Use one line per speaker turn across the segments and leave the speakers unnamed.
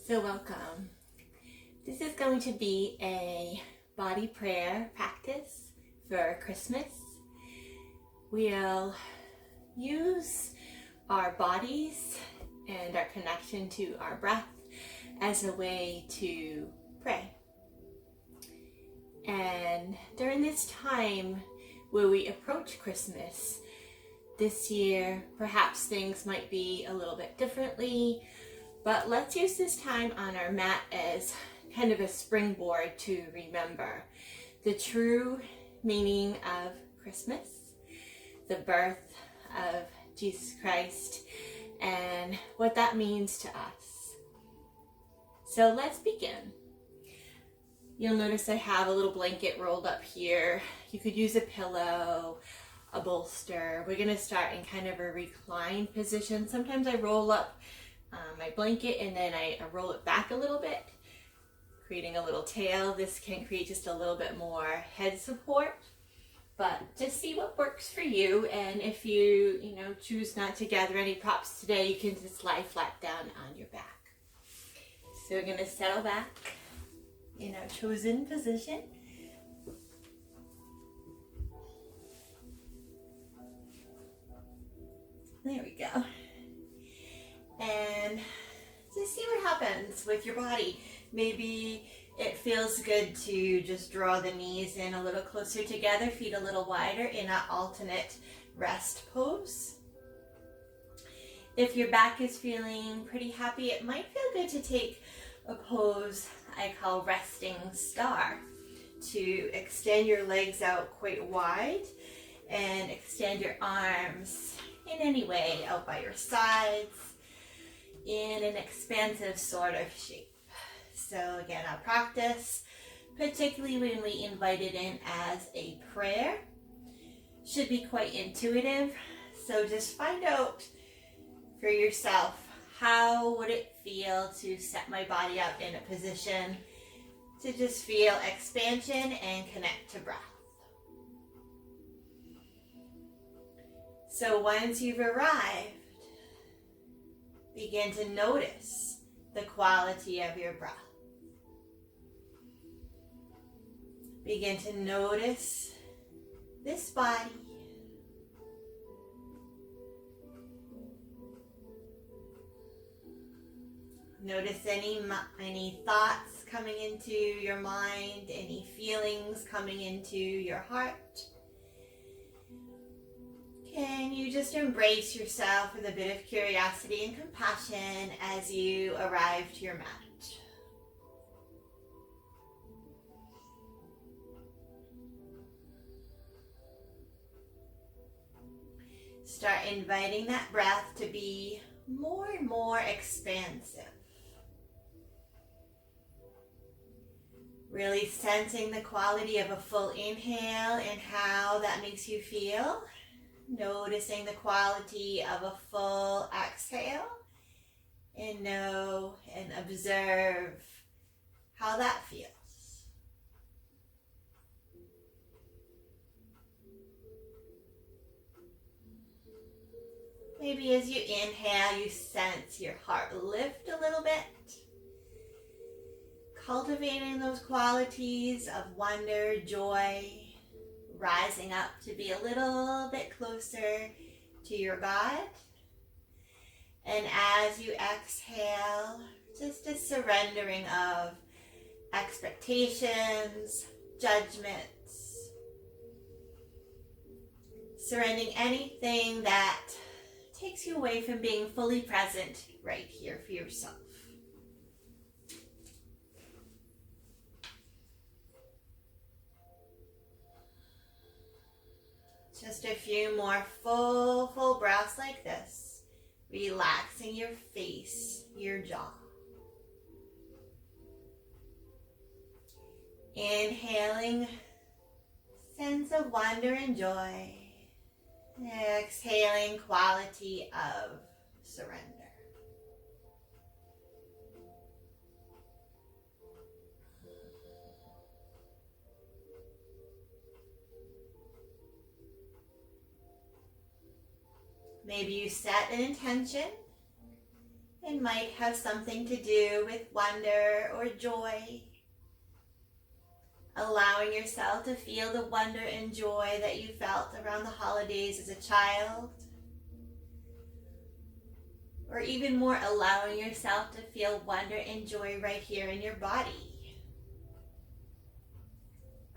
So welcome. This is going to be a body prayer practice for Christmas. We'll use our bodies and our connection to our breath as a way to pray. And during this time where we approach Christmas, this year perhaps things might be a little bit differently, but let's use this time on our mat as kind of a springboard to remember the true meaning of Christmas, the birth of Jesus Christ, and what that means to us. So let's begin. You'll notice I have a little blanket rolled up here. You could use a pillow, a bolster. We're going to start in kind of a reclined position. Sometimes I roll up my blanket and then I roll it back a little bit, creating a little tail. This can create just a little bit more head support, but just see what works for you. And if you choose not to gather any props today, you can just lie flat down on your back. So we're going to settle back in our chosen position. There we go. And just see what happens with your body. Maybe it feels good to just draw the knees in a little closer together, feet a little wider in an alternate rest pose. If your back is feeling pretty happy, it might feel good to take a pose I call resting star, to extend your legs out quite wide and extend your arms in any way out by your sides in an expansive sort of shape. So again, our practice, particularly when we invite it in as a prayer, should be quite intuitive. So just find out for yourself, how would it feel to set my body up in a position to just feel expansion and connect to breath. So once you've arrived, begin to notice the quality of your breath. Begin to notice this body. Notice any thoughts coming into your mind, any feelings coming into your heart. Can you just embrace yourself with a bit of curiosity and compassion as you arrive to your mat? Start inviting that breath to be more and more expansive. Really sensing the quality of a full inhale and how that makes you feel. Noticing the quality of a full exhale, and know and observe how that feels. Maybe as you inhale, you sense your heart lift a little bit, cultivating those qualities of wonder, joy, rising up to be a little bit closer to your God. And as you exhale, just a surrendering of expectations, judgments, surrendering anything that takes you away from being fully present right here for yourself. Just a few more full breaths like this, relaxing your face, your jaw. Inhaling, sense of wonder and joy. Exhaling, quality of surrender. Maybe you set an intention It might have something to do with wonder or joy. Allowing yourself to feel the wonder and joy that you felt around the holidays as a child. Or even more, allowing yourself to feel wonder and joy right here in your body.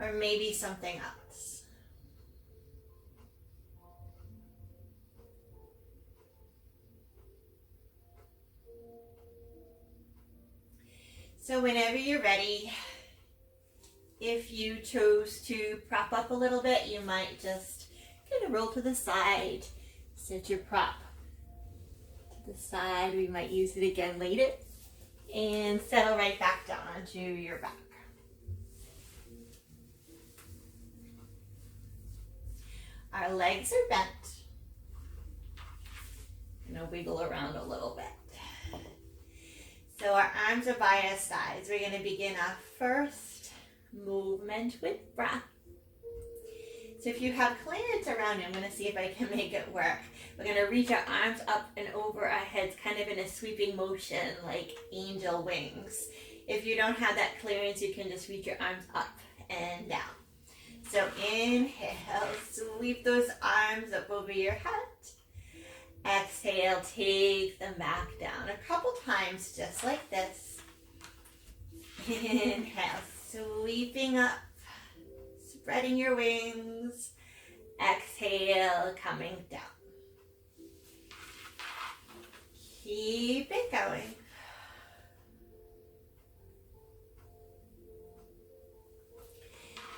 Or maybe something else. So whenever you're ready, if you chose to prop up a little bit, you might just kind of roll to the side, set your prop to the side. We might use it again later, and settle right back down onto your back. Our legs are bent. I'm gonna wiggle around a little bit. So our arms are by our sides. We're gonna begin our first movement with breath. So if you have clearance around you, I'm going to see if I can make it work. We're going to reach our arms up and over our heads, kind of in a sweeping motion, like angel wings. If you don't have that clearance, you can just reach your arms up and down. So inhale, sweep those arms up over your head. Exhale, take them back down a couple times, just like this. Inhale, sweeping up, spreading your wings. Exhale, coming down. Keep it going.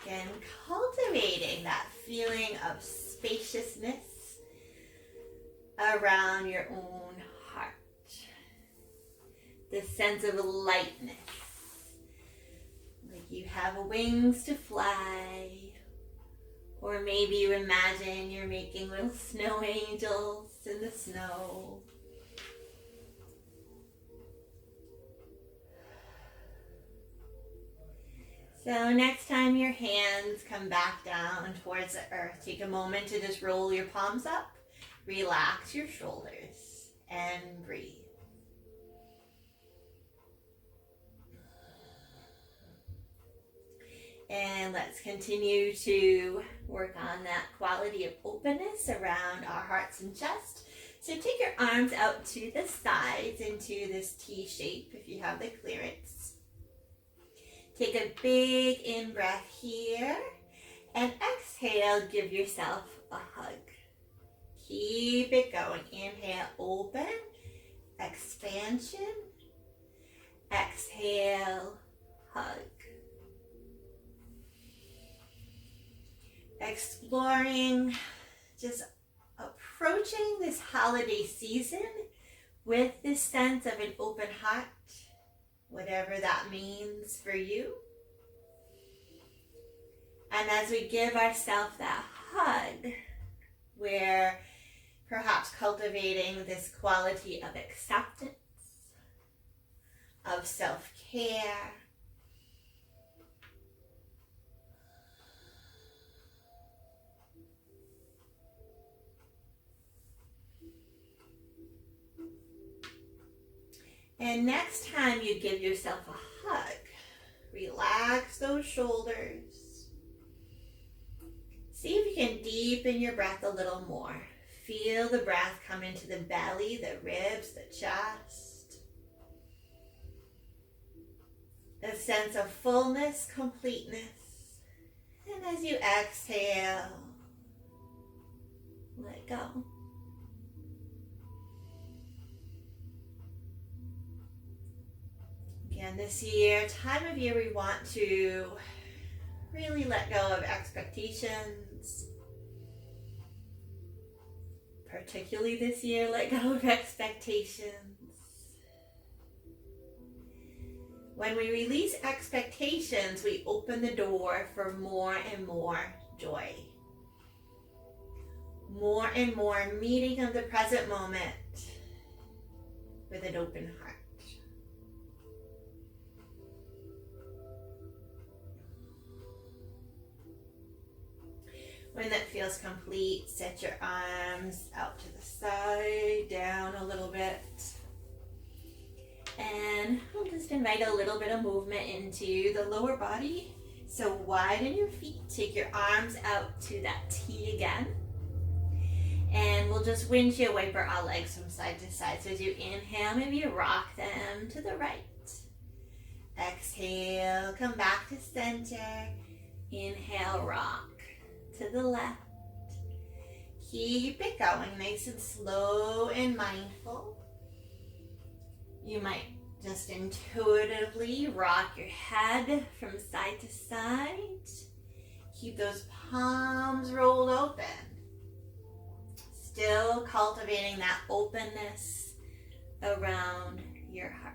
Again, cultivating that feeling of spaciousness around your own heart. This sense of lightness. Like you have wings to fly. Or maybe you imagine you're making little snow angels in the snow. So next time your hands come back down towards the earth, take a moment to just roll your palms up, relax your shoulders, and breathe. And let's continue to work on that quality of openness around our hearts and chest. So take your arms out to the sides into this T shape if you have the clearance. Take a big in-breath here, and exhale, give yourself a hug. Keep it going. Inhale, open, expansion. Exhale, hug. Exploring, just approaching this holiday season with this sense of an open heart. Whatever that means for you. And as we give ourselves that hug, we're perhaps cultivating this quality of acceptance, of self-care, and next time you give yourself a hug, relax those shoulders. See if you can deepen your breath a little more. Feel the breath come into the belly, the ribs, the chest. A sense of fullness, completeness. And as you exhale, let go. Again, this year, time of year we want to really let go of expectations. Particularly this year, let go of expectations. When we release expectations, we open the door for more and more joy. More and more meeting of the present moment with an open heart. When that feels complete, set your arms out to the side, down a little bit. And we'll just invite a little bit of movement into the lower body. So widen your feet, take your arms out to that T again. And we'll just windshield wiper our legs from side to side. So as you inhale, maybe you rock them to the right. Exhale, come back to center. Inhale, rock to the left. Keep it going, nice and slow and mindful. You might just intuitively rock your head from side to side. Keep those palms rolled open. Still cultivating that openness around your heart.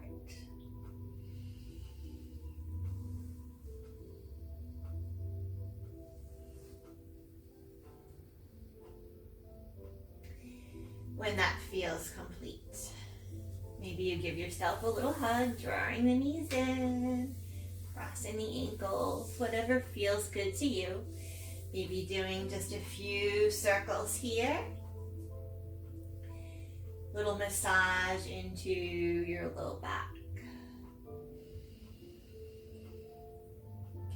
When that feels complete, maybe you give yourself a little hug, drawing the knees in, crossing the ankles, whatever feels good to you. Maybe doing just a few circles here. Little massage into your low back.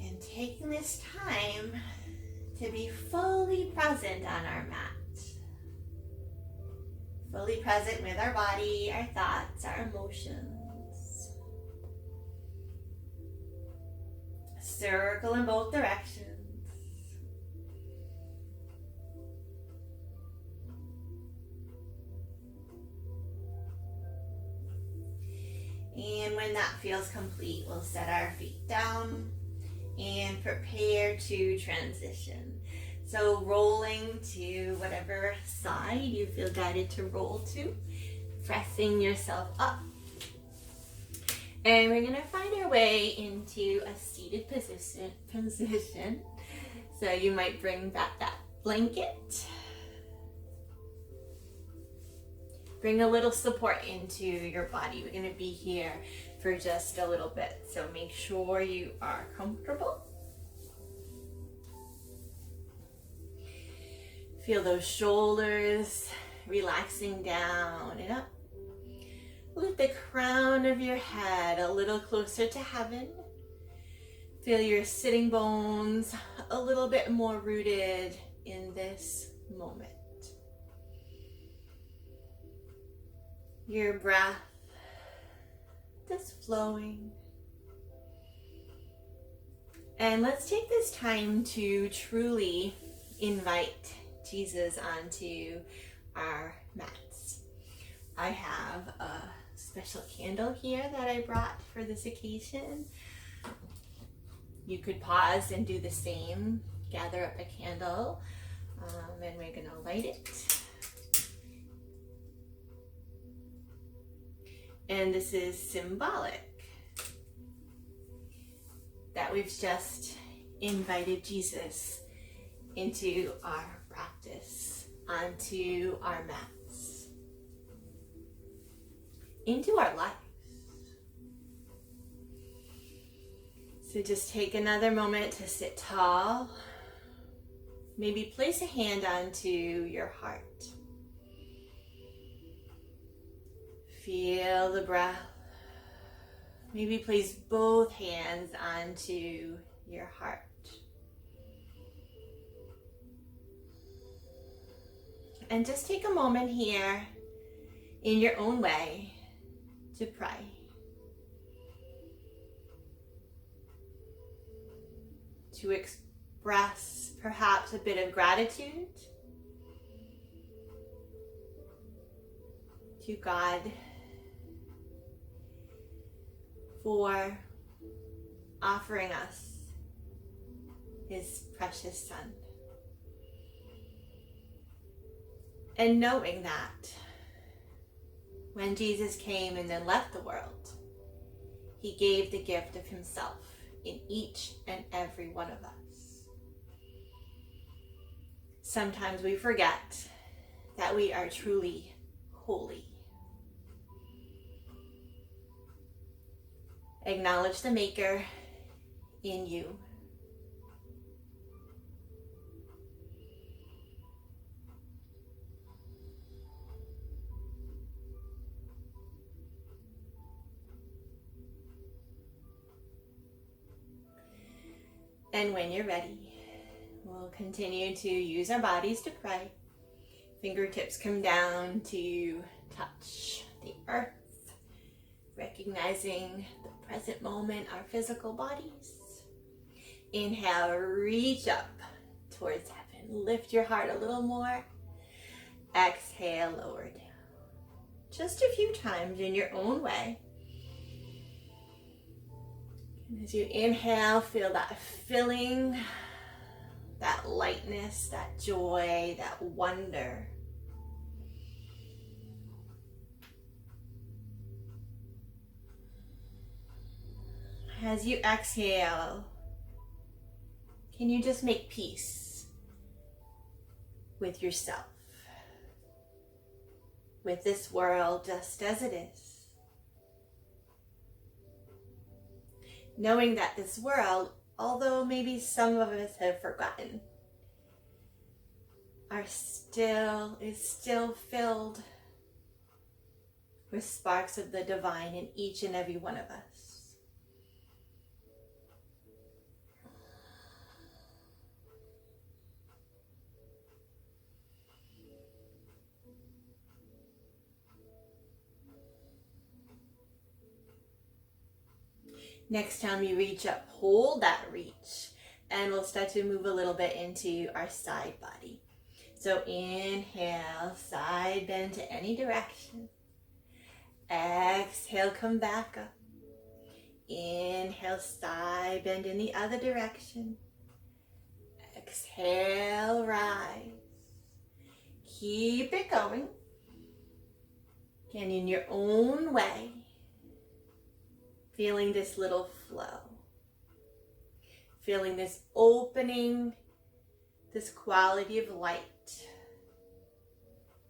And taking this time to be fully present on our mat. Fully present with our body, our thoughts, our emotions. Circle in both directions. And when that feels complete, we'll set our feet down and prepare to transition. So rolling to whatever side you feel guided to roll to, pressing yourself up. And we're going to find our way into a seated position. So you might bring back that blanket. Bring a little support into your body. We're going to be here for just a little bit. So make sure you are comfortable. Feel those shoulders relaxing down and up. Lift the crown of your head a little closer to heaven. Feel your sitting bones a little bit more rooted in this moment. Your breath just flowing. And let's take this time to truly invite Jesus onto our mats. I have a special candle here that I brought for this occasion. You could pause and do the same. Gather up a candle, and we're gonna light it. And this is symbolic that we've just invited Jesus into our practice, onto our mats, into our lives. So just take another moment to sit tall. Maybe place a hand onto your heart. Feel the breath. Maybe place both hands onto your heart. And just take a moment here in your own way to pray. To express perhaps a bit of gratitude to God for offering us His precious Son. And knowing that when Jesus came and then left the world, He gave the gift of Himself in each and every one of us. Sometimes we forget that we are truly holy. Acknowledge the Maker in you. And when you're ready, we'll continue to use our bodies to pray. Fingertips come down to touch the earth, recognizing the present moment, our physical bodies. Inhale, reach up towards heaven. Lift your heart a little more. Exhale, lower down. Just a few times in your own way. And as you inhale, feel that filling, that lightness, that joy, that wonder. As you exhale, can you just make peace with yourself, with this world just as it is? Knowing that this world, although maybe some of us have forgotten, is still filled with sparks of the divine in each and every one of us. Next time you reach up, hold that reach, and we'll start to move a little bit into our side body. So inhale, side bend to any direction. Exhale, come back up. Inhale, side bend in the other direction. Exhale, rise. Keep it going. And in your own way, feeling this little flow. Feeling this opening, this quality of light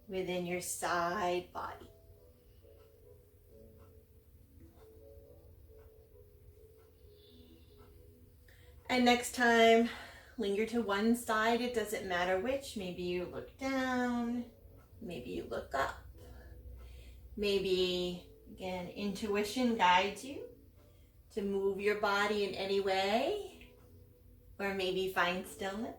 within your side body. And next time, linger to one side. It doesn't matter which. Maybe you look down. Maybe you look up. Maybe, again, intuition guides you to move your body in any way. Or maybe find stillness.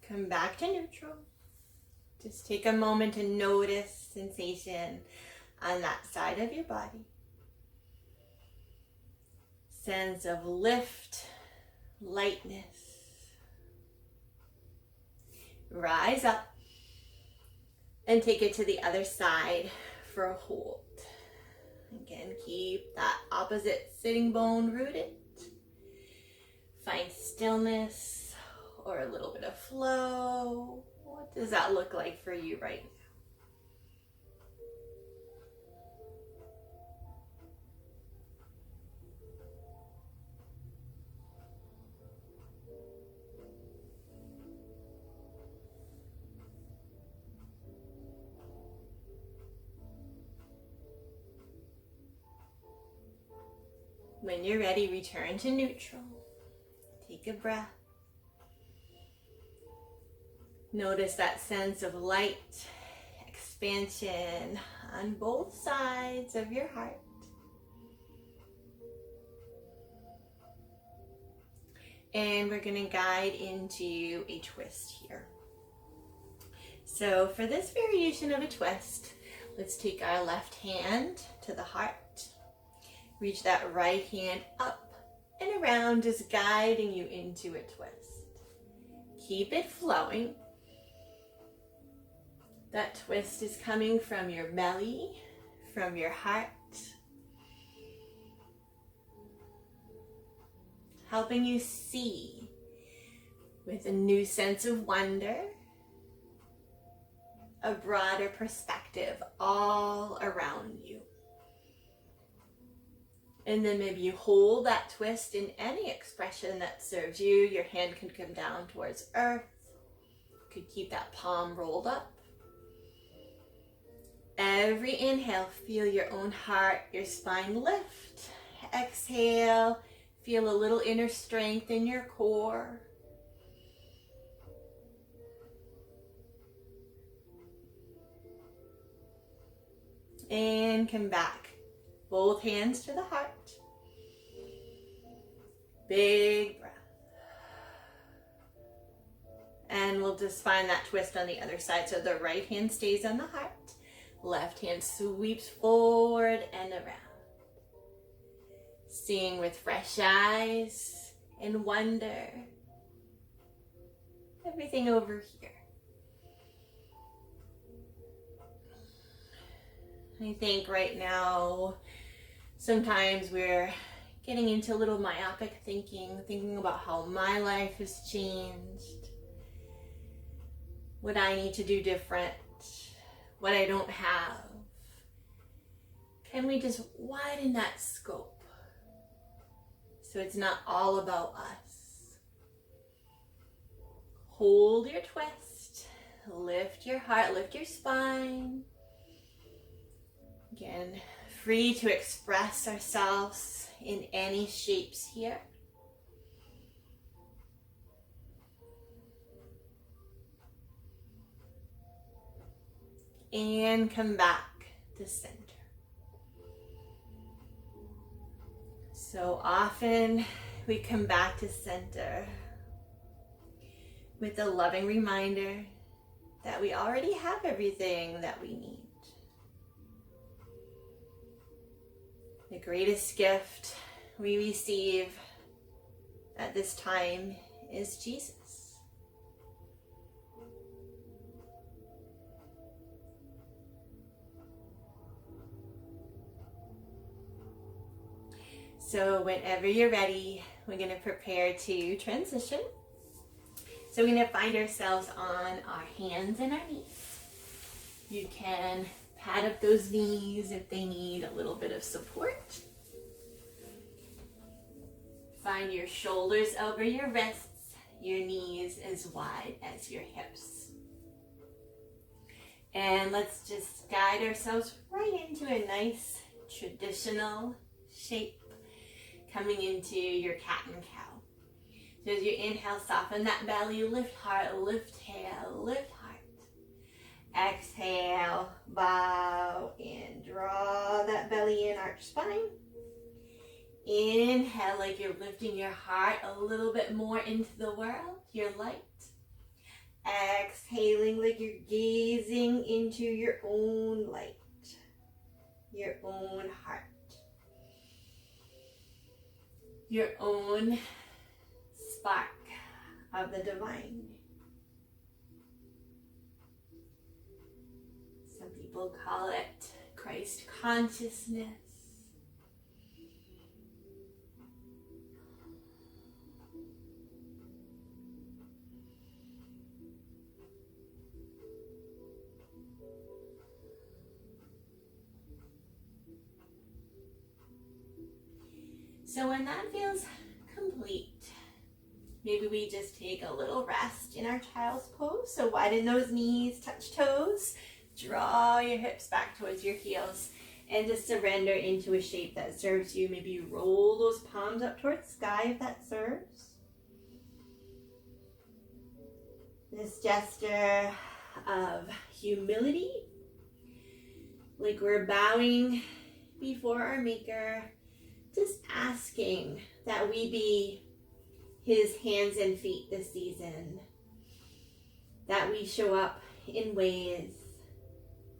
Come back to neutral. Just take a moment to notice sensation on that side of your body. Sense of lift, lightness. Rise up and take it to the other side for a hold. Again, keep that opposite sitting bone rooted. Find stillness or a little bit of flow. What does that look like for you right now? When you're ready, return to neutral. Take a breath. Notice that sense of light, expansion on both sides of your heart. And we're going to guide into a twist here. So for this variation of a twist, let's take our left hand to the heart. Reach that right hand up and around, just guiding you into a twist. Keep it flowing. That twist is coming from your belly, from your heart, helping you see with a new sense of wonder, a broader perspective all around you. And then maybe you hold that twist in any expression that serves you. Your hand can come down towards earth. You could keep that palm rolled up. Every inhale, feel your own heart, your spine lift. Exhale, feel a little inner strength in your core. And come back. Both hands to the heart. Big breath. And we'll just find that twist on the other side. So the right hand stays on the heart. Left hand sweeps forward and around. Seeing with fresh eyes and wonder. Everything over here. I think right now, sometimes we're getting into a little myopic thinking about how my life has changed, what I need to do different, what I don't have. Can we just widen that scope so it's not all about us? Hold your twist, lift your heart, lift your spine. Again, free to express ourselves in any shapes here. And come back to center. So often we come back to center with a loving reminder that we already have everything that we need. The greatest gift we receive at this time is Jesus. So whenever you're ready, we're going to prepare to transition. So we're going to find ourselves on our hands and our knees. You can pad up those knees if they need a little bit of support. Find your shoulders over your wrists, your knees as wide as your hips. And let's just guide ourselves right into a nice traditional shape, coming into your cat and cow. So as you inhale, soften that belly, lift heart, lift tail, lift heart. Exhale, bow and draw that belly in, arch spine. Inhale like you're lifting your heart a little bit more into the world, your light. Exhaling like you're gazing into your own light, your own heart, your own spark of the divine. Some people call it Christ consciousness. So when that feels complete, maybe we just take a little rest in our child's pose. So widen those knees, touch toes, draw your hips back towards your heels, and just surrender into a shape that serves you. Maybe you roll those palms up towards sky if that serves. This gesture of humility, like we're bowing before our Maker, just asking that we be His hands and feet this season, that we show up in ways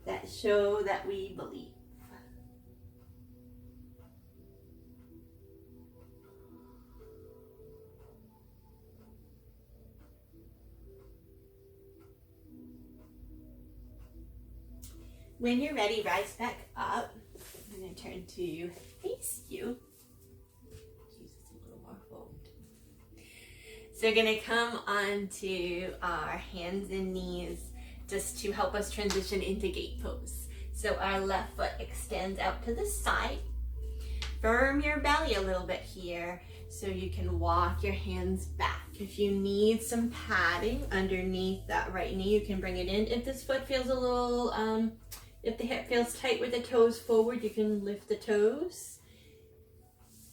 that show that we believe. When you're ready, rise back up. I'm going to turn to face you. Jesus, a little more forward. So we're going to come onto our hands and knees just to help us transition into gate pose. So our left foot extends out to the side. Firm your belly a little bit here so you can walk your hands back. If you need some padding underneath that right knee, you can bring it in. If this foot feels a little, if the hip feels tight with the toes forward, you can lift the toes.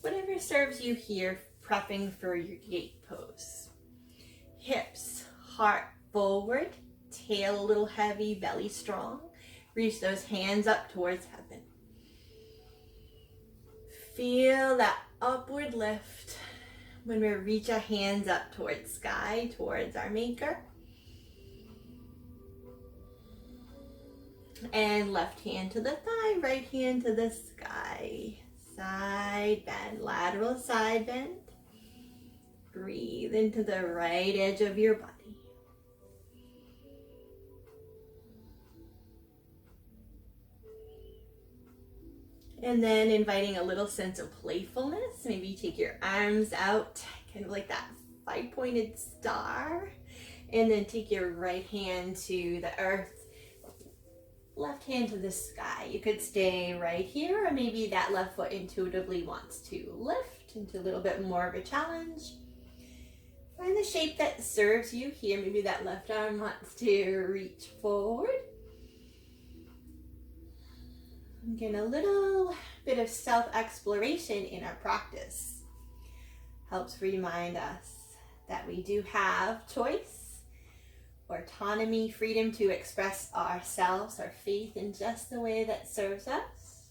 Whatever serves you here, prepping for your gate pose. Hips, heart forward, tail a little heavy, belly strong. Reach those hands up towards heaven. Feel that upward lift when we reach our hands up towards sky, towards our maker. And left hand to the thigh, right hand to the sky. Side bend, lateral side bend. Breathe into the right edge of your body. And then inviting a little sense of playfulness. Maybe take your arms out, kind of like that 5-pointed star. And then take your right hand to the earth, left hand to the sky. You could stay right here, or maybe that left foot intuitively wants to lift into a little bit more of a challenge. Find the shape that serves you here. Maybe that left arm wants to reach forward. Again, a little bit of self-exploration in our practice helps remind us that we do have choice, autonomy, freedom to express ourselves, our faith in just the way that serves us.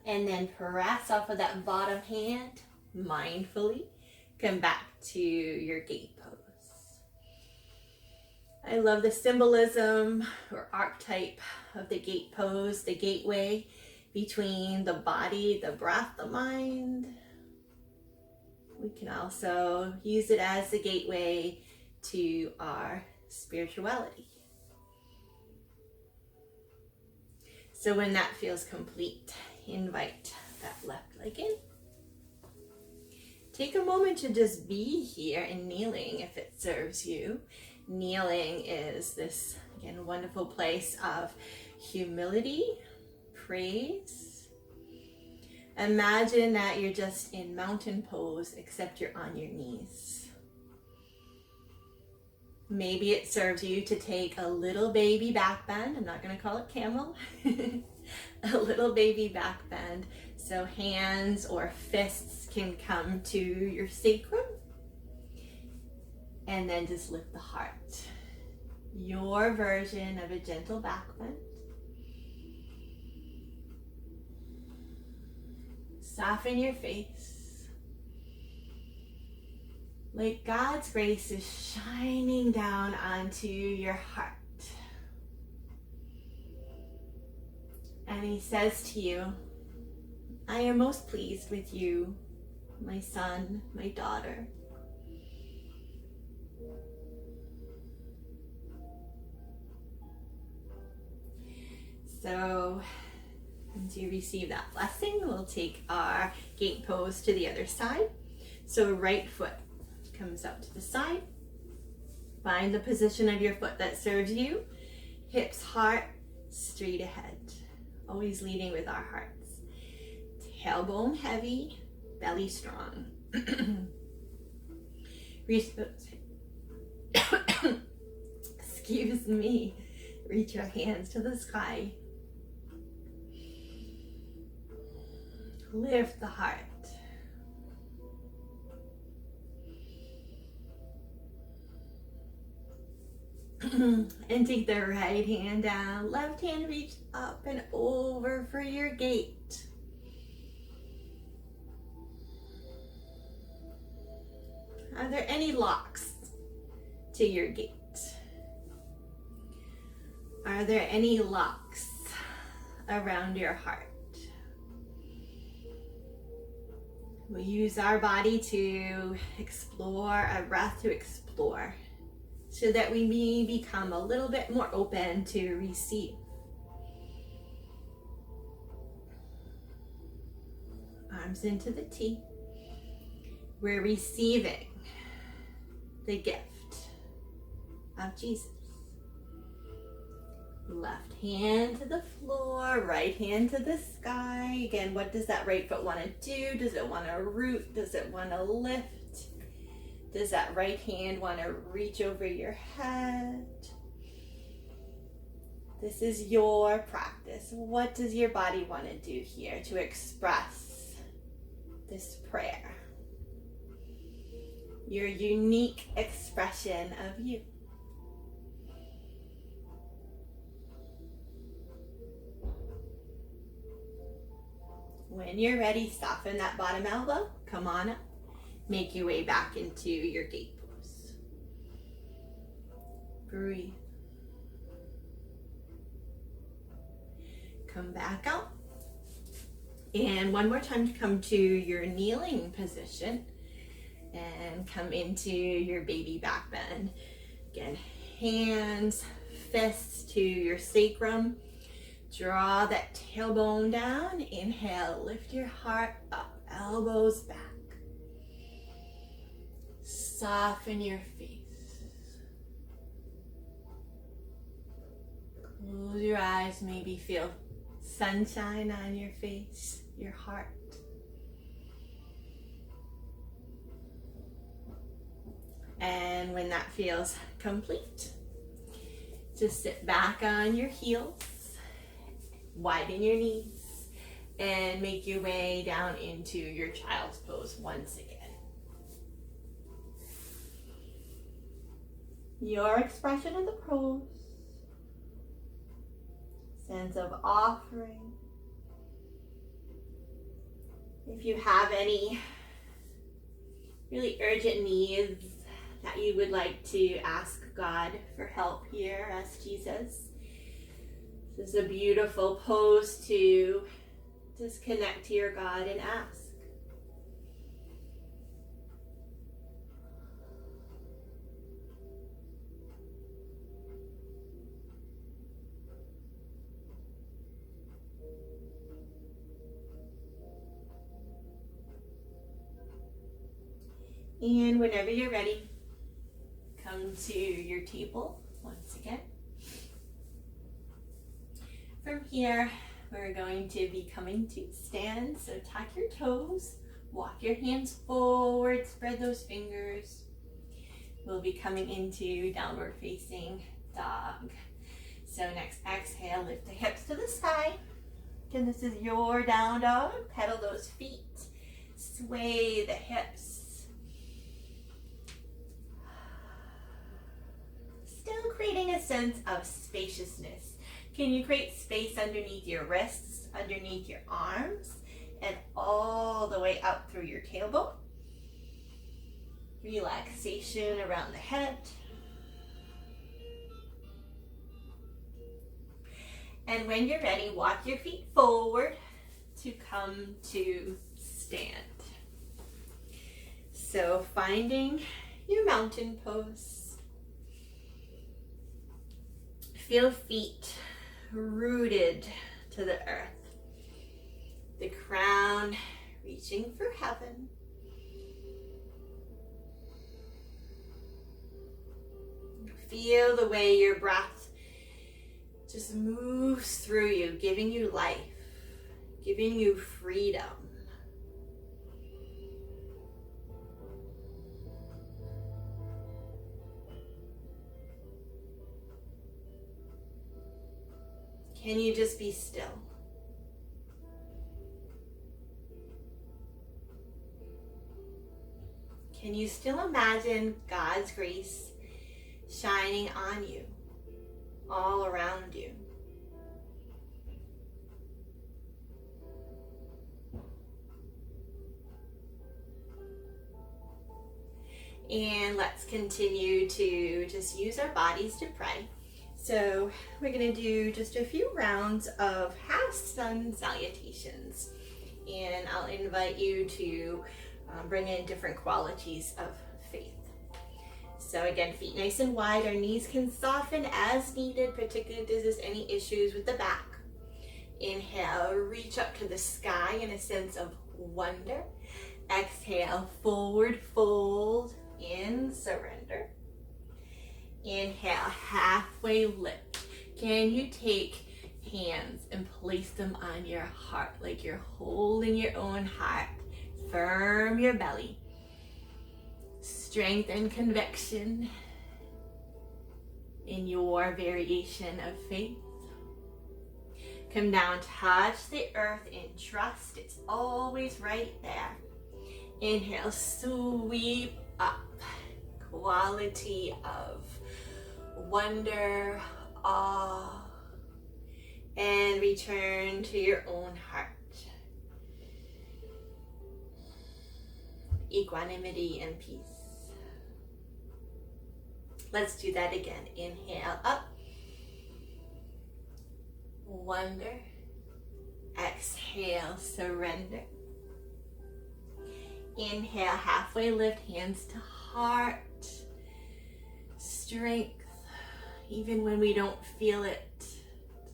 And then press off of that bottom hand mindfully. Come back to your gate pose. I love the symbolism or archetype of the gate pose, the gateway between the body, the breath, the mind. We can also use it as the gateway to our spirituality. So when that feels complete, invite that left leg in. Take a moment to just be here and kneeling if it serves you. Kneeling is this, again, wonderful place of humility, praise. Imagine that you're just in mountain pose, except you're on your knees. Maybe it serves you to take a little baby back bend. I'm not going to call it camel. A little baby back bend. So hands or fists can come to your sacrum. And then just lift the heart. Your version of a gentle back bend. Soften your face. Like God's grace is shining down onto your heart. And He says to you, I am most pleased with you, my son, my daughter. So, once you receive that blessing, we'll take our gate pose to the other side. So right foot comes out to the side. Find the position of your foot that serves you. Hips, heart, straight ahead. Always leading with our hearts. Tailbone heavy, belly strong. Reach those. Excuse me. Reach your hands to the sky. Lift the heart. And take the right hand down. Left hand reach up and over for your gate. Are there any locks to your gate? Are there any locks around your heart? We use our body to explore, our breath to explore, so that we may become a little bit more open to receive. Arms into the T. We're receiving the gift of Jesus. Left hand to the floor, right hand to the sky. Again, what does that right foot want to do? Does it want to root? Does it want to lift? Does that right hand want to reach over your head? This is your practice. What does your body want to do here to express this prayer? Your unique expression of you. When you're ready, soften that bottom elbow. Come on up. Make your way back into your gate pose. Breathe. Come back out. And one more time to come to your kneeling position and come into your baby back bend. Again, hands, fists to your sacrum. Draw that tailbone down. Inhale, lift your heart up, elbows back. Soften your face. Close your eyes, maybe feel sunshine on your face, your heart. And when that feels complete, just sit back on your heels, widen your knees, and make your way down into your child's pose once again. Your expression of the pose, sense of offering. If you have any really urgent needs that you would like to ask God for help here, ask Jesus. This is a beautiful pose to just connect to your God and ask. And whenever you're ready, come to your table once again. From here, we're going to be coming to stand. So tuck your toes, walk your hands forward, spread those fingers. We'll be coming into downward facing dog. So next exhale, lift the hips to the sky. Again, this is your down dog. Pedal those feet, sway the hips. Still creating a sense of spaciousness. Can you create space underneath your wrists, underneath your arms, and all the way up through your tailbone? Relaxation around the head. And when you're ready, walk your feet forward to come to stand. So finding your mountain pose. Feel feet rooted to the earth. The crown reaching for heaven. Feel the way your breath just moves through you, giving you life, giving you freedom. Can you just be still? Can you still imagine God's grace shining on you, all around you? And let's continue to just use our bodies to pray. So we're going to do just a few rounds of half sun salutations. And I'll invite you to bring in different qualities of faith. So again, feet nice and wide. Our knees can soften as needed, particularly if there's any issues with the back. Inhale, reach up to the sky in a sense of wonder. Exhale, forward fold in surrender. Inhale, halfway lift. Can you take hands and place them on your heart like you're holding your own heart? Firm your belly. Strength and conviction in your variation of faith. Come down, touch the earth and trust it's always right there. Inhale, sweep up. Quality of wonder, awe, and return to your own heart. equanimity, and peace. Let's do that again. Inhale up. Wonder. Exhale, surrender. Inhale, halfway lift, hands to heart. Strength, even when we don't feel it, it's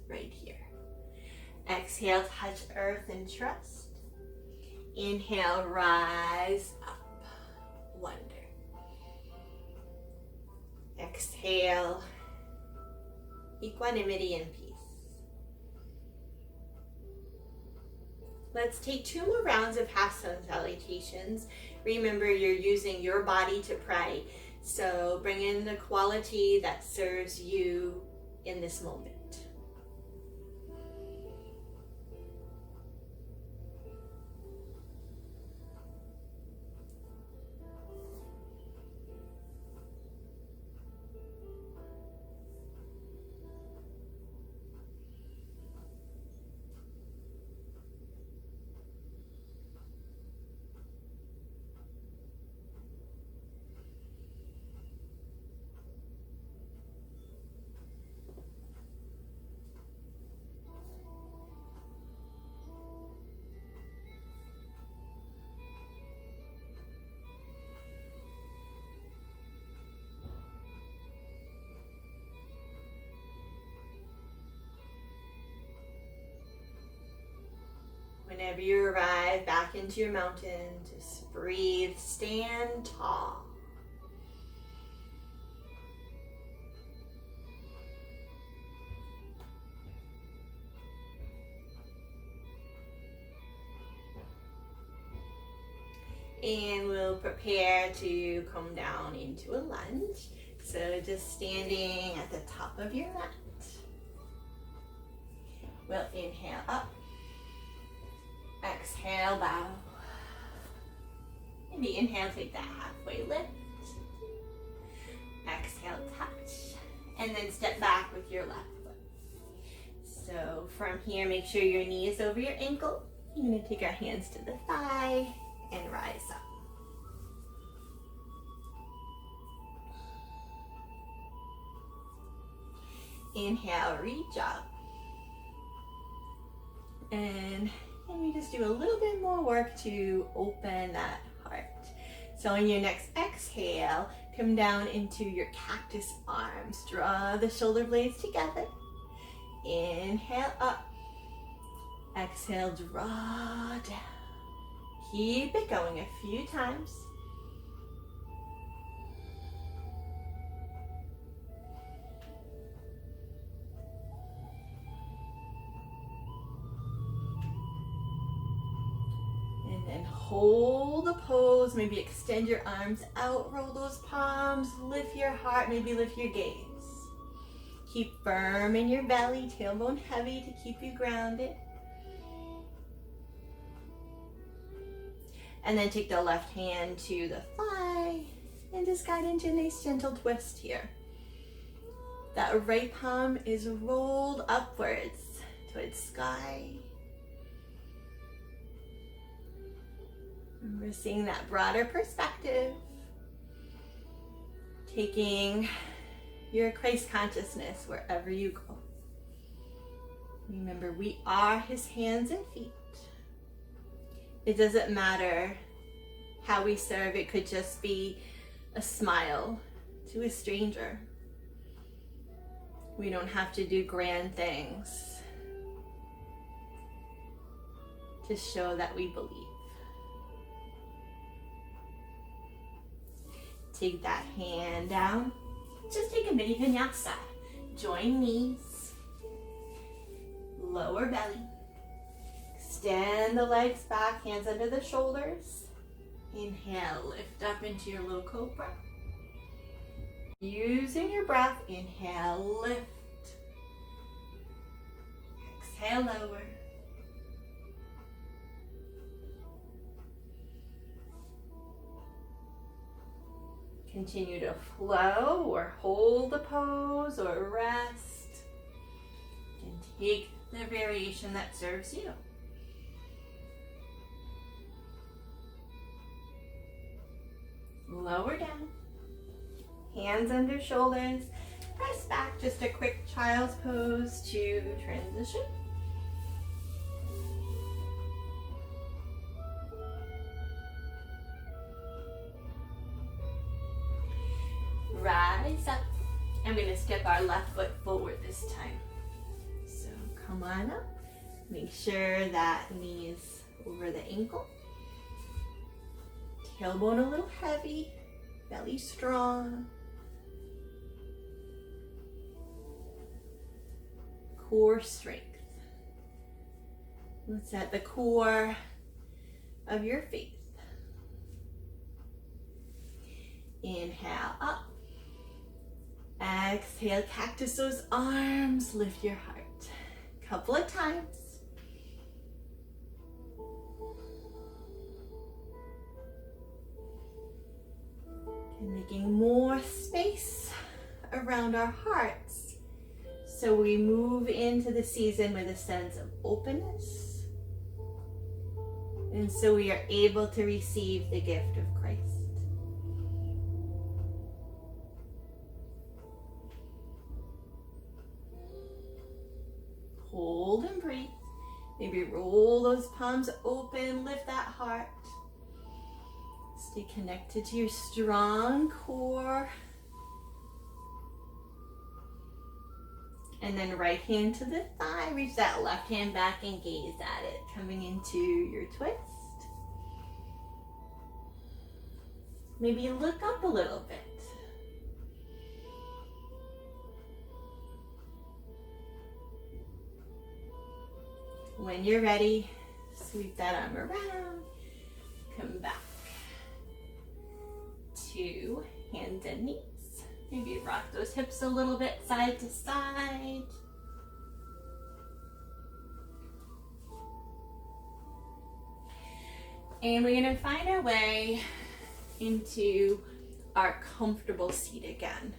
right here. Exhale, touch earth and trust. Inhale, rise up. Wonder. Exhale, equanimity and peace. Let's take 2 more rounds of half sun salutations. Remember, you're using your body to pray, so bring in the quality that serves you in this moment. Whenever you arrive back into your mountain, just breathe, stand tall. And we'll prepare to come down into a lunge. So just standing at the top of your mat. We'll inhale up. Exhale, bow. Maybe inhale, take that halfway lift. Exhale, touch. And then step back with your left foot. So from here, make sure your knee is over your ankle. You're going to take our hands to the thigh and rise up. Inhale, reach up. And we just do a little bit more work to open that heart. So on your next exhale, come down into your cactus arms. Draw the shoulder blades together. Inhale up. Exhale, draw down. Keep it going a few times. And hold the pose, maybe extend your arms out, roll those palms, lift your heart, maybe lift your gaze. Keep firm in your belly, tailbone heavy to keep you grounded. And then take the left hand to the thigh and just guide into a nice gentle twist here. That right palm is rolled upwards towards sky. And we're seeing that broader perspective. Taking your Christ consciousness wherever you go. Remember, we are His hands and feet. It doesn't matter how we serve. It could just be a smile to a stranger. We don't have to do grand things to show that we believe. Take that hand down. Just take a mini vinyasa. Join knees. Lower belly. Extend the legs back, hands under the shoulders. Inhale, lift up into your low cobra. Using your breath, inhale, lift. Exhale, lower. Continue to flow or hold the pose or rest. And take the variation that serves you. Lower down. Hands under shoulders. Press back, just a quick child's pose to transition. Rise up. I'm going to step our left foot forward this time. So come on up. Make sure that knee's over the ankle. Tailbone a little heavy. Belly strong. Core strength. What's at the core of your faith? Inhale up. Exhale, cactus those arms, lift your heart. Couple of times. And making more space around our hearts. So we move into the season with a sense of openness. And so we are able to receive the gift of Christ. Hold and breathe. Maybe roll those palms open, lift that heart. Stay connected to your strong core. And then right hand to the thigh. Reach that left hand back and gaze at it. Coming into your twist. Maybe look up a little bit. When you're ready, sweep that arm around. Come back to hands and knees. Maybe rock those hips a little bit side to side. And we're going to find our way into our comfortable seat again.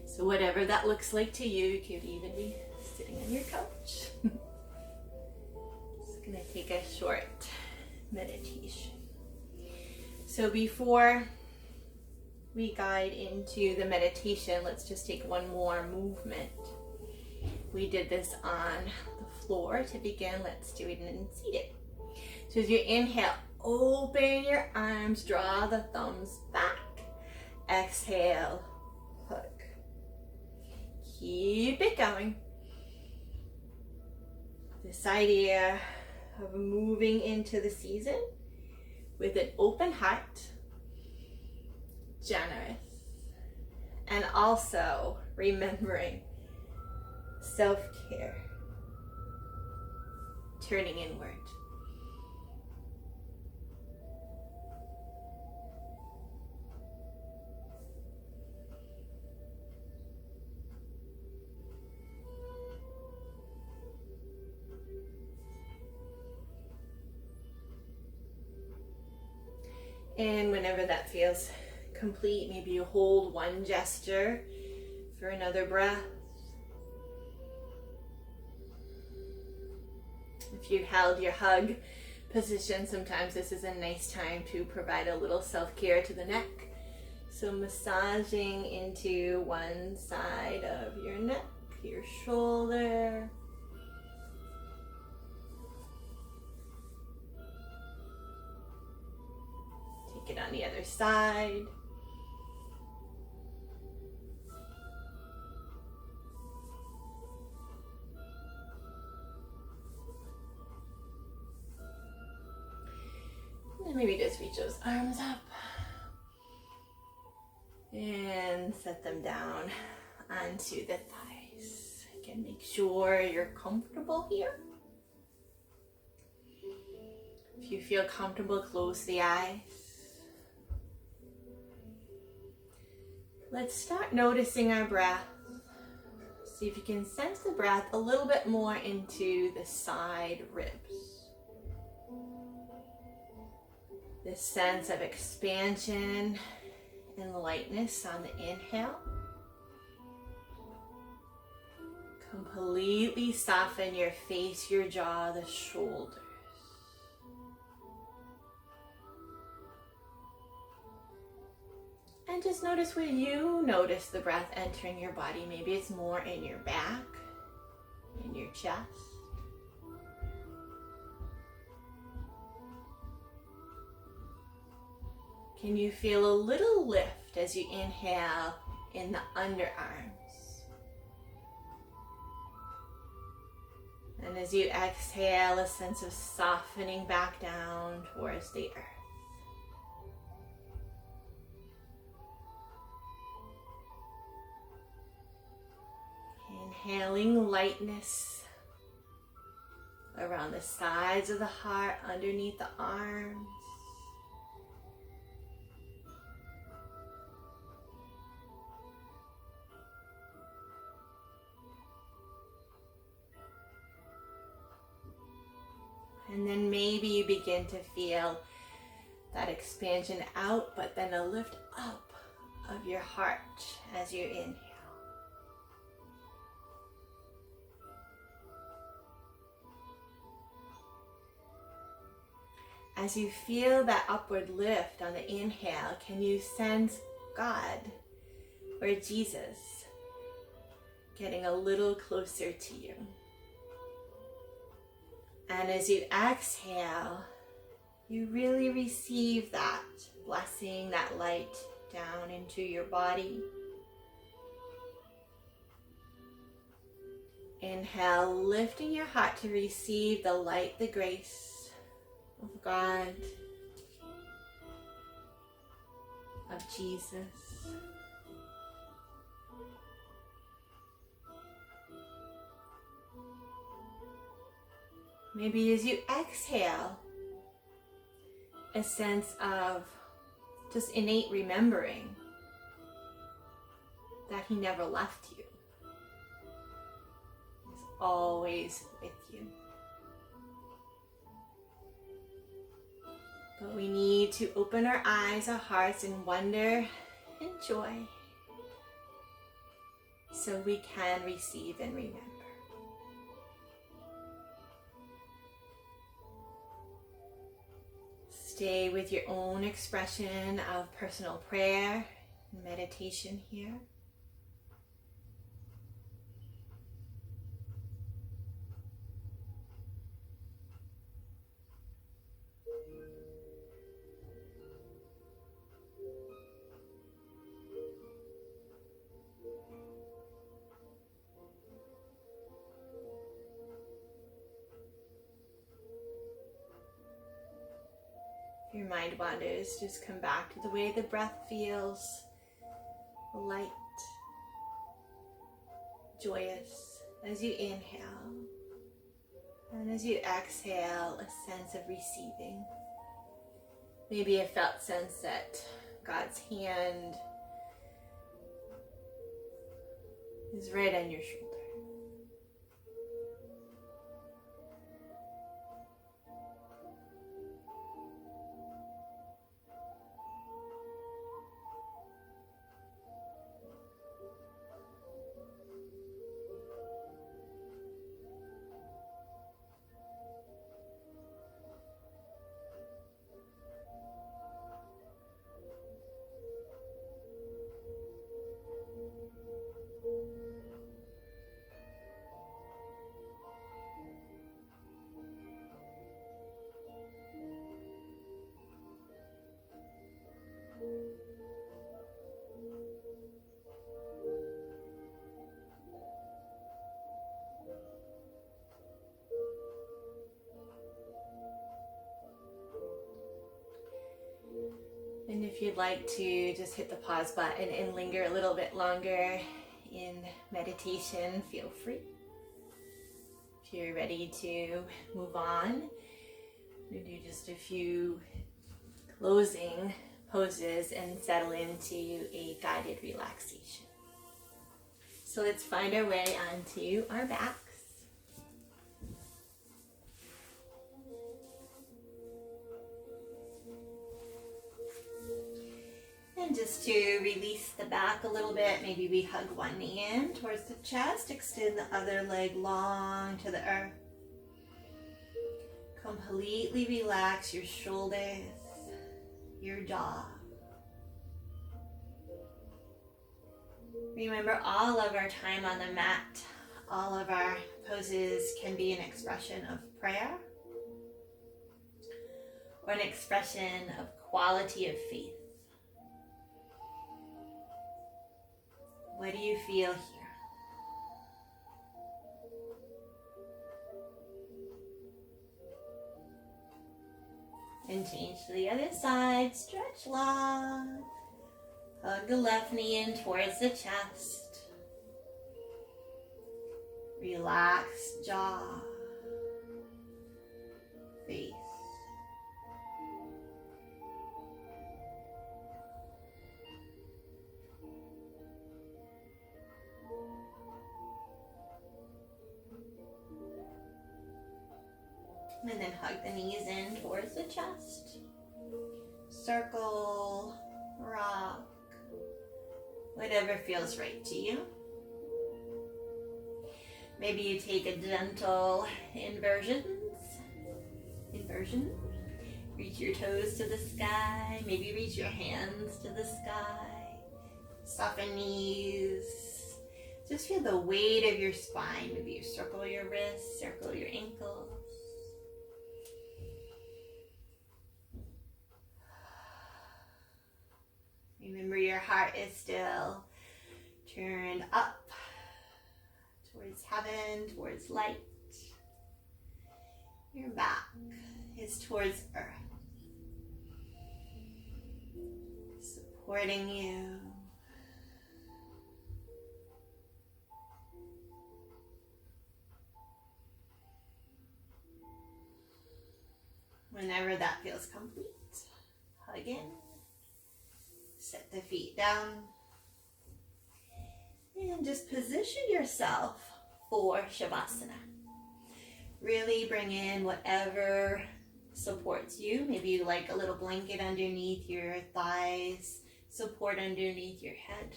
So whatever that looks like to you, you could even be sitting on your couch. Just going to take a short meditation. So before we guide into the meditation, let's just take one more movement. We did this on the floor to begin. Let's do it in seated. So as you inhale, open your arms, draw the thumbs back. Exhale, hook. Keep it going. This idea of moving into the season with an open heart, generous, and also remembering self-care, turning inward. And whenever that feels complete, maybe you hold one gesture for another breath. If you held your hug position, sometimes this is a nice time to provide a little self-care to the neck. So massaging into one side of your neck, your shoulder. Take it on the other side. And maybe just reach those arms up and set them down onto the thighs. Again, make sure you're comfortable here. If you feel comfortable, close the eyes. Let's start noticing our breath. See if you can sense the breath a little bit more into the side ribs. This sense of expansion and lightness on the inhale. Completely soften your face, your jaw, the shoulders. And just notice where you notice the breath entering your body. Maybe it's more in your back, in your chest. Can you feel a little lift as you inhale in the underarms? And as you exhale, a sense of softening back down towards the earth. Inhaling lightness around the sides of the heart, underneath the arms. And then maybe you begin to feel that expansion out, but then a lift up of your heart as you inhale. As you feel that upward lift on the inhale, can you sense God or Jesus getting a little closer to you? And as you exhale, you really receive that blessing, that light down into your body. Inhale, lifting your heart to receive the light, the grace of God, of Jesus. Maybe as you exhale, a sense of just innate remembering that He never left you. He's always with you. But we need to open our eyes, our hearts in wonder and joy so we can receive and remember. Stay with your own expression of personal prayer and meditation here. If your mind wanders, just come back to the way the breath feels, light, joyous as you inhale. And as you exhale, a sense of receiving. Maybe a felt sense that God's hand is right on your shoulder. And if you'd like to just hit the pause button and linger a little bit longer in meditation, feel free. If you're ready to move on, we do just a few closing poses and settle into a guided relaxation. So let's find our way onto our backs. And just to release the back a little bit, maybe we hug one knee in towards the chest, extend the other leg long to the earth. Completely relax your shoulders, your jaw. Remember, all of our time on the mat, all of our poses can be an expression of prayer or an expression of quality of faith. What do you feel here? And change to the other side. Stretch long. Hug the left knee in towards the chest. Relax jaw, face. And then hug the knees in towards the chest. Circle, rock, whatever feels right to you. Maybe you take a gentle inversion. Reach your toes to the sky. Maybe reach your hands to the sky. Soften knees. Just feel the weight of your spine. Maybe you circle your wrists, circle your ankles. Remember, your heart is still turned up towards heaven, towards light. Your back is towards earth, supporting you. Whenever that feels complete, hug in. Set the feet down and just position yourself for Shavasana. Really bring in whatever supports you. Maybe you like a little blanket underneath your thighs, support underneath your head.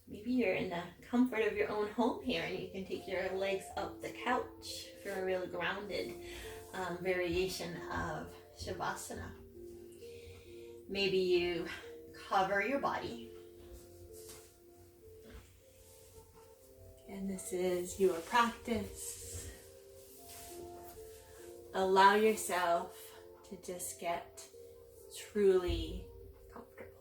Maybe you're in the comfort of your own home here and you can take your legs up the couch for a really grounded variation of Shavasana. Maybe you cover your body. And this is your practice. Allow yourself to just get truly comfortable.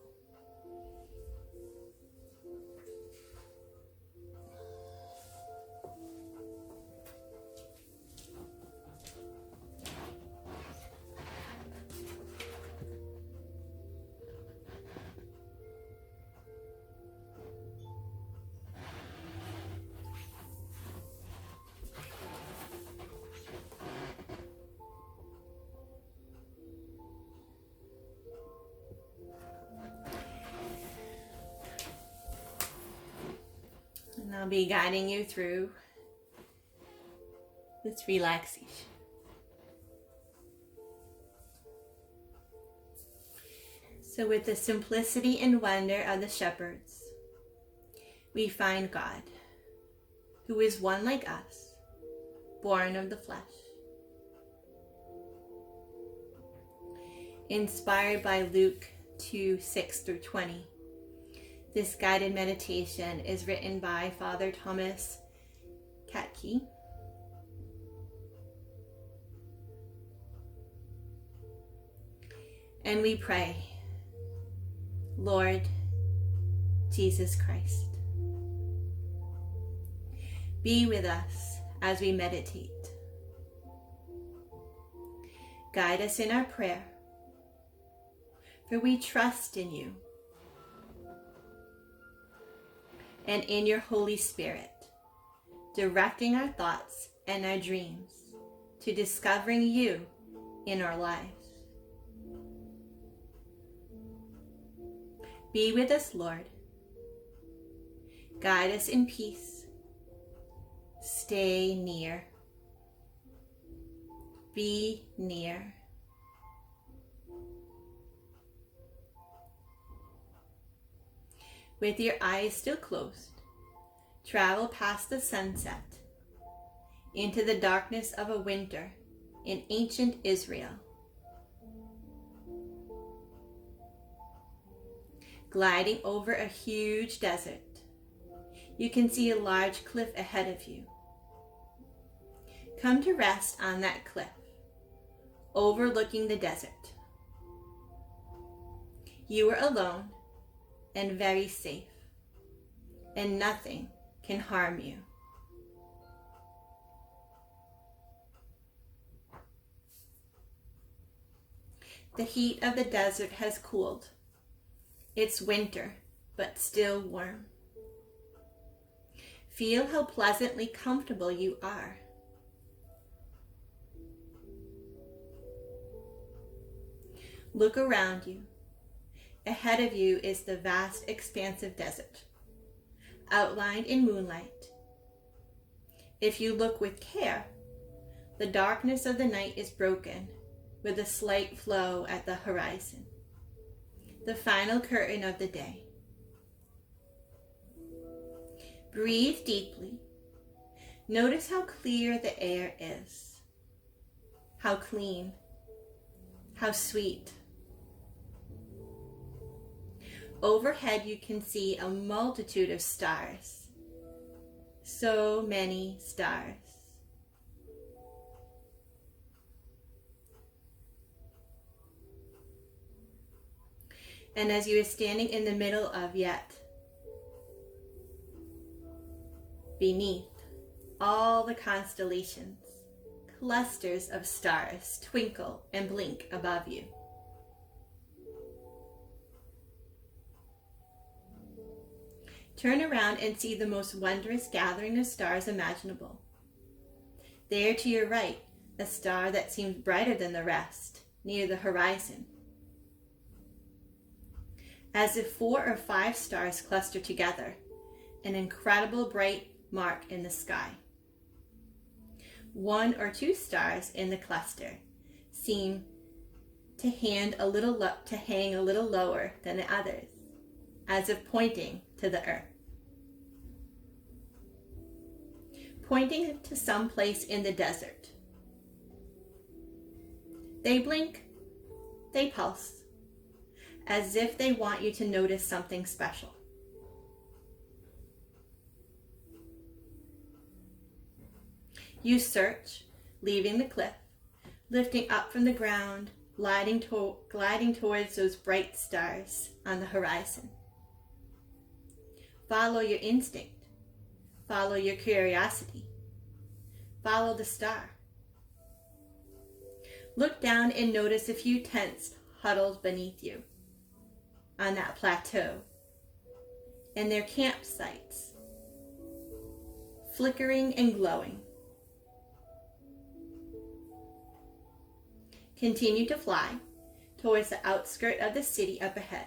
And I'll be guiding you through this relaxation. So with the simplicity and wonder of the shepherds, we find God, who is one like us, born of the flesh. Inspired by Luke 2:6-20. This guided meditation is written by Father Thomas Katke. And we pray, Lord Jesus Christ, be with us as we meditate. Guide us in our prayer, for we trust in you and in your Holy Spirit, directing our thoughts and our dreams to discovering you in our lives. Be with us, Lord. Guide us in peace. Stay near. Be near. With your eyes still closed, travel past the sunset into the darkness of a winter in ancient Israel. gliding over a huge desert. You can see a large cliff ahead of you. Come to rest on that cliff, overlooking the desert. You are alone and very safe, and nothing can harm you. The heat of the desert has cooled. It's winter, but still warm. Feel how pleasantly comfortable you are. Look around you. Ahead of you is the vast, expansive desert, outlined in moonlight. If you look with care, the darkness of the night is broken with a slight flow at the horizon, the final curtain of the day. Breathe deeply. Notice how clear the air is, how clean, how sweet. Overhead you can see a multitude of stars. So many stars. And as you are standing in the middle of yet, beneath all the constellations, clusters of stars twinkle and blink above you. Turn around and see the most wondrous gathering of stars imaginable. There to your right, a star that seems brighter than the rest, near the horizon. As if 4 or 5 stars cluster together, an incredible bright mark in the sky. 1 or 2 stars in the cluster seem to hang a little lower than the others, as if pointing to the earth. Pointing to some place in the desert. They blink, they pulse, as if they want you to notice something special. You search, leaving the cliff, lifting up from the ground, gliding towards those bright stars on the horizon. Follow your instinct. Follow your curiosity. Follow the star. Look down and notice a few tents huddled beneath you on that plateau, and their campsites, flickering and glowing. Continue to fly towards the outskirt of the city up ahead,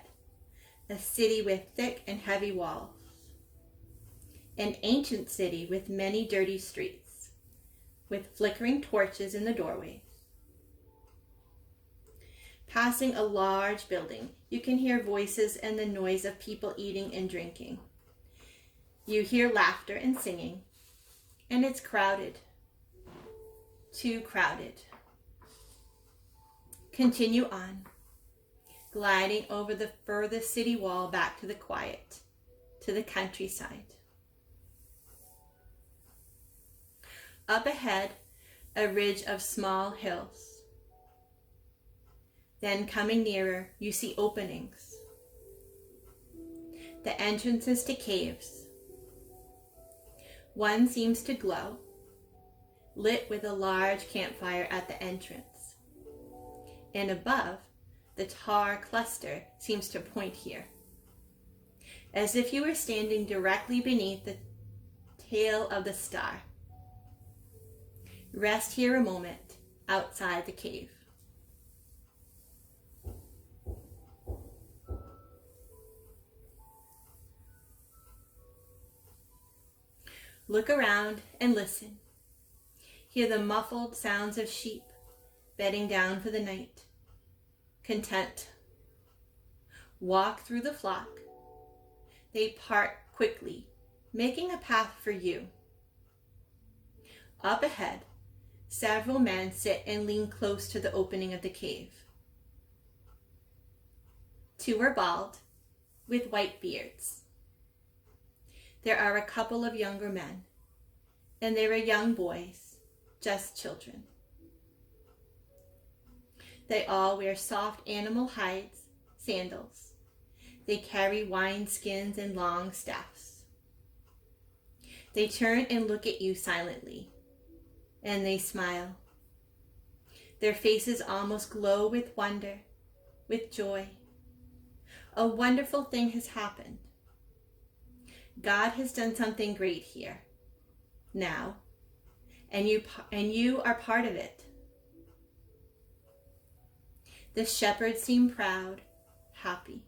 a city with thick and heavy walls, an ancient city with many dirty streets, with flickering torches in the doorways. Passing a large building, you can hear voices and the noise of people eating and drinking. You hear laughter and singing, and it's crowded, too crowded. Continue on, gliding over the furthest city wall back to the quiet, to the countryside. Up ahead, a ridge of small hills. Then coming nearer, you see openings. The entrances to caves. One seems to glow, lit with a large campfire at the entrance. And above, the tar cluster seems to point here, as if you were standing directly beneath the tail of the star. Rest here a moment outside the cave. Look around and listen. Hear the muffled sounds of sheep bedding down for the night, content. Walk through the flock. They part quickly, making a path for you. Up ahead, several men sit and lean close to the opening of the cave. 2 are bald, with white beards. There are a couple of younger men, and there are young boys, just children. They all wear soft animal hides, sandals. They carry wine skins and long staffs. They turn and look at you silently, and they smile. Their faces almost glow with wonder, with joy. A wonderful thing has happened. God has done something great here, now, and you are part of it. The shepherds seem proud, happy,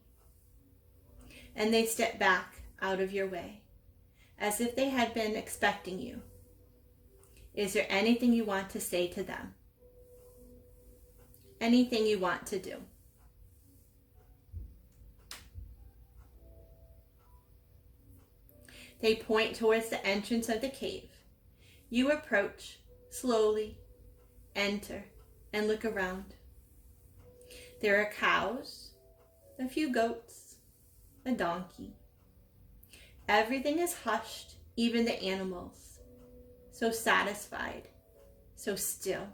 and they step back out of your way, as if they had been expecting you. Is there anything you want to say to them? Anything you want to do? They point towards the entrance of the cave. You approach, slowly, enter, and look around. There are cows, a few goats, a donkey. Everything is hushed, even the animals, so satisfied, so still.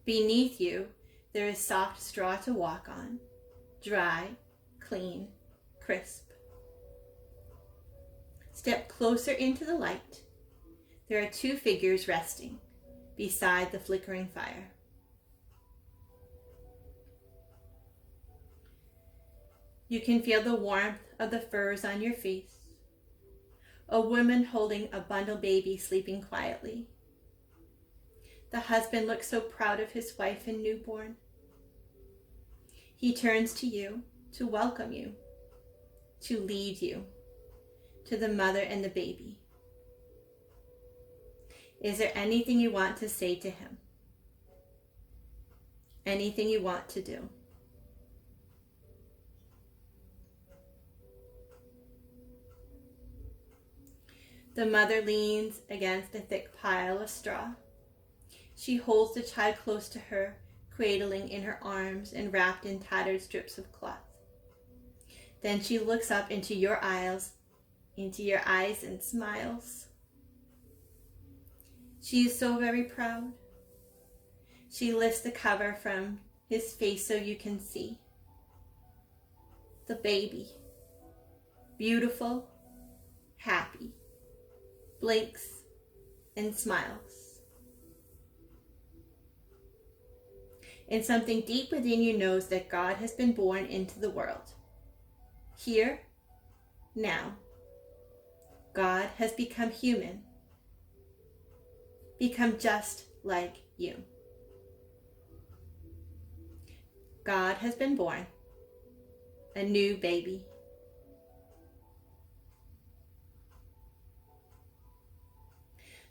Beneath you, there is soft straw to walk on, dry, clean, crisp. Step closer into the light. There are two figures resting beside the flickering fire. You can feel the warmth of the furs on your face. A woman holding a bundle baby sleeping quietly. The husband looks so proud of his wife and newborn. He turns to you to welcome you, to lead you to the mother and the baby. Is there anything you want to say to him? Anything you want to do? The mother leans against a thick pile of straw. She holds the child close to her, cradling in her arms and wrapped in tattered strips of cloth. Then she looks up into your eyes and smiles. She is so very proud. She lifts the cover from his face so you can see. The baby, beautiful, happy, blinks and smiles. And something deep within you knows that God has been born into the world. Here, now. God has become human, become just like you. God has been born, a new baby.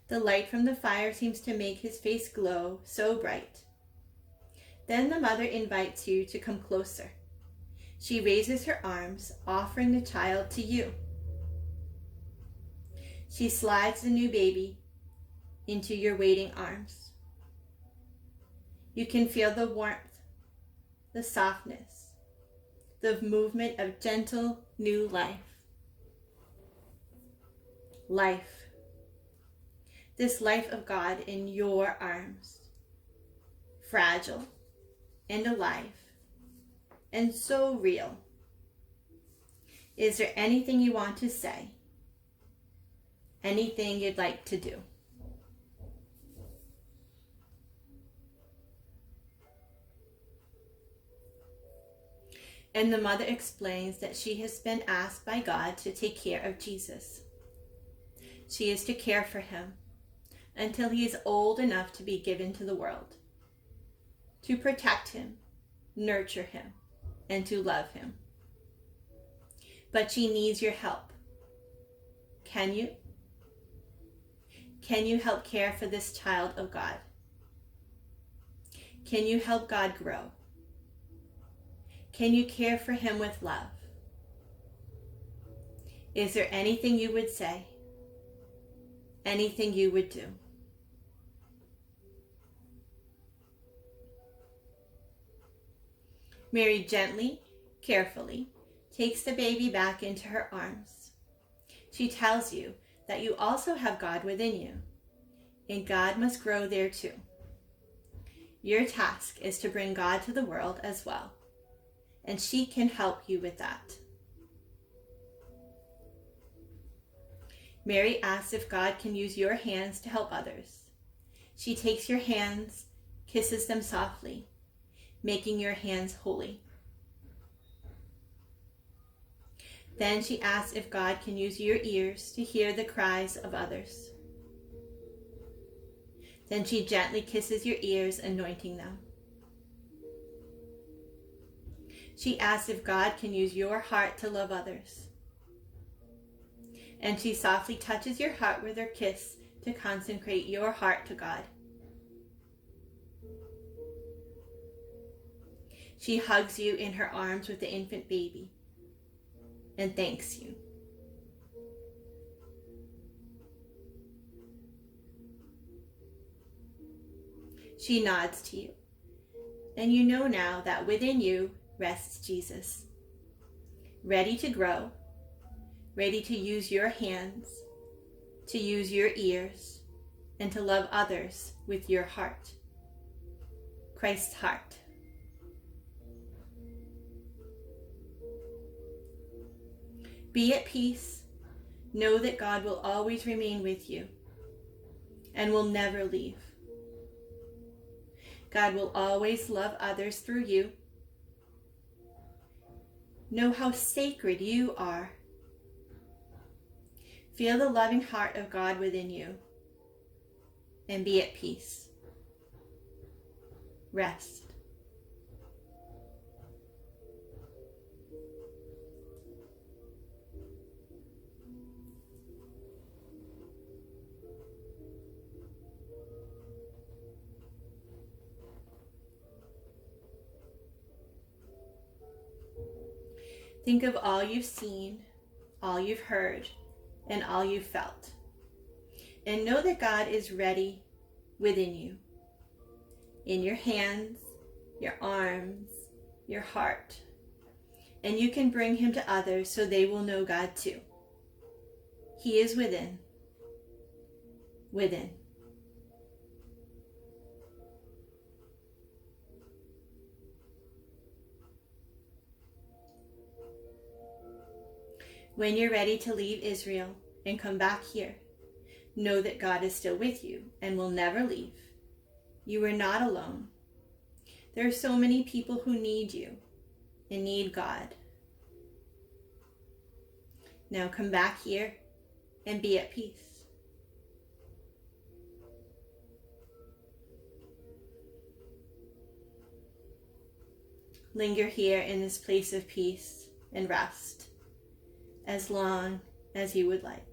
The light from the fire seems to make his face glow so bright. Then the mother invites you to come closer. She raises her arms, offering the child to you. She slides the new baby into your waiting arms. You can feel the warmth, the softness, the movement of gentle new life. Life. This life of God in your arms. Fragile and alive and so real. Is there anything you want to say? Anything you'd like to do? And the mother explains that she has been asked by God to take care of Jesus. She is to care for him until he is old enough to be given to the world, to protect him, nurture him, and to love him. But she needs your help. Can you? Can you help care for this child of God? Can you help God grow? Can you care for him with love? Is there anything you would say? Anything you would do? Mary gently carefully, takes the baby back into her arms. She tells you that you also have God within you, and God must grow there too. Your task is to bring God to the world as well, and she can help you with that. Mary asks if God can use your hands to help others. She takes your hands, kisses them softly, making your hands holy. Then she asks if God can use your ears to hear the cries of others. Then she gently kisses your ears, anointing them. She asks if God can use your heart to love others. And she softly touches your heart with her kiss to consecrate your heart to God. She hugs you in her arms with the infant baby and thanks you. She nods to you, and you know now that within you rests Jesus, ready to grow, ready to use your hands, to use your ears, and to love others with your heart, Christ's heart. Be at peace. Know that God will always remain with you and will never leave. God will always love others through you. Know how sacred you are. Feel the loving heart of God within you and be at peace. Rest. Think of all you've seen, all you've heard, and all you've felt. And know that God is ready within you, in your hands, your arms, your heart. And you can bring him to others so they will know God too. He is within. Within. When you're ready to leave Israel and come back here, know that God is still with you and will never leave. You are not alone. There are so many people who need you and need God. Now come back here and be at peace. Linger here in this place of peace and rest as long as you would like.